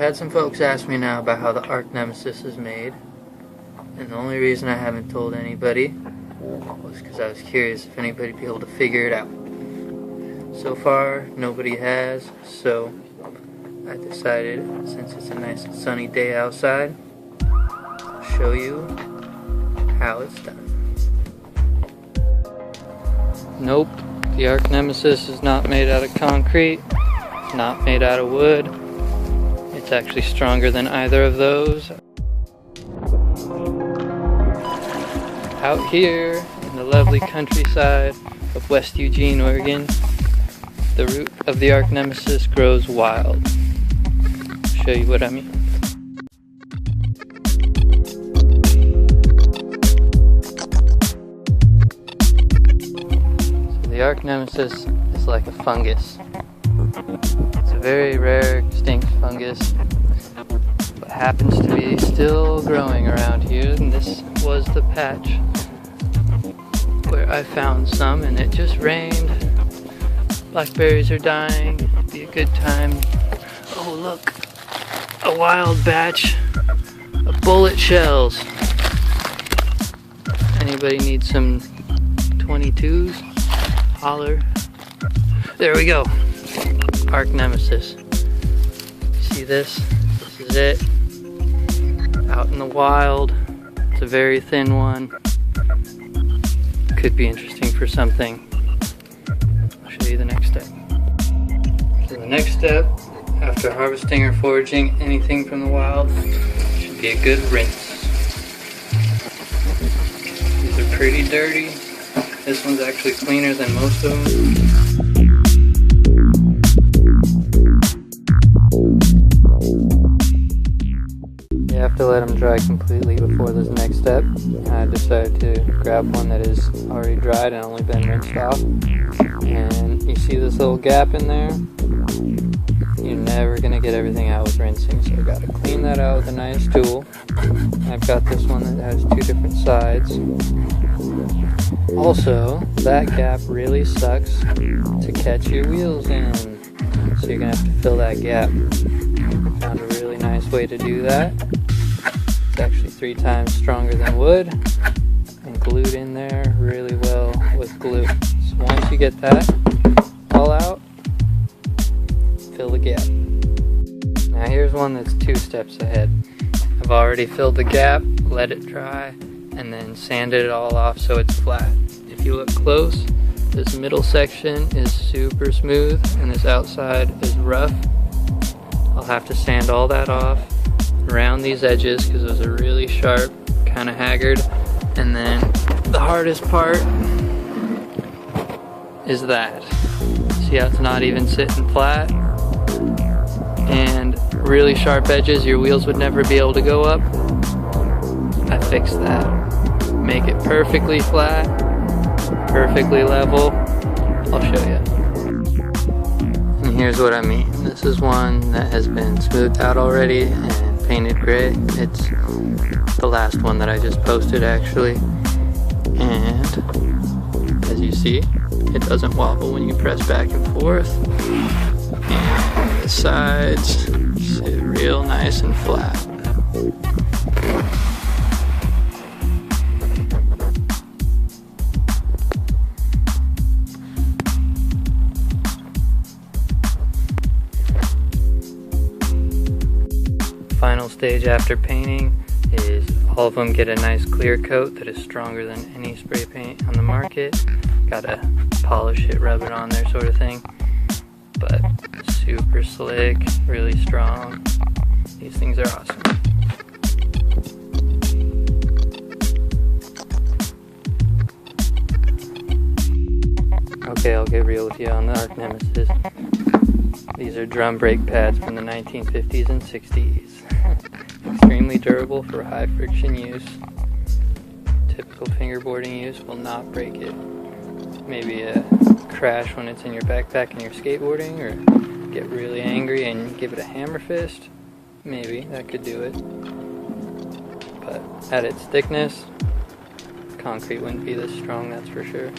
had some folks ask me now about how the Arc Nemesis is made, and the only reason I haven't told anybody was because I was curious if anybody'd be able to figure it out. So far, nobody has, so I decided, since it's a nice sunny day outside, I'll show you how it's done. Nope, the Arc Nemesis is not made out of concrete, it's not made out of wood. It's actually stronger than either of those. Out here in the lovely countryside of West Eugene, Oregon, the root of the Arc Nemesis grows wild. I'll show you what I mean. So the Arc Nemesis is like a fungus. It's a very rare, extinct fungus, but happens to be still growing around here, and this was the patch where I found some, and it just rained. Blackberries are dying, it'd be a good time. Oh look, a wild batch of bullet shells. Anybody need some 22s? Holler. There we go. Arc Nemesis. See this? This is it. Out in the wild. It's a very thin one. Could be interesting for something. I'll show you the next step. So the next step, after harvesting or foraging anything from the wild, should be a good rinse. These are pretty dirty. This one's actually cleaner than most of them. You have to let them dry completely before this next step. I decided to grab one that is already dried and only been rinsed off. And you see this little gap in there? You're never going to get everything out with rinsing, so I got to clean that out with a nice tool. I've got this one that has two different sides. Also, that gap really sucks to catch your wheels in, so you're going to have to fill that gap. Found a really nice way to do that. It's actually 3 times stronger than wood and glued in there really well with glue. So once you get that all out, fill the gap. Now here's one that's 2 steps ahead. I've already filled the gap, let it dry, and then sanded it all off so it's flat. If you look close, this middle section is super smooth and this outside is rough. I'll have to sand all that off around these edges because those are really sharp, kind of haggard. And then the hardest part is that. See how it's not even sitting flat? And really sharp edges your wheels would never be able to go up. I fixed that. Make it perfectly flat, perfectly level. I'll show you. And here's what I mean. This is one that has been smoothed out already and painted gray. It's the last one that I just posted actually. And as you see, it doesn't wobble when you press back and forth. And the sides sit real nice and flat. Final stage after painting is all of them get a nice clear coat that is stronger than any spray paint on the market. Gotta polish it, rub it on there sort of thing. But super slick, really strong. These things are awesome. Okay, I'll get real with you on the Arc Nemesis. These are drum brake pads from the 1950s and 60s. Extremely durable for high friction use. Typical fingerboarding use will not break it. Maybe a crash when it's in your backpack and you're skateboarding, or get really angry and give it a hammer fist. Maybe that could do it. But at its thickness, concrete wouldn't be this strong, that's for sure.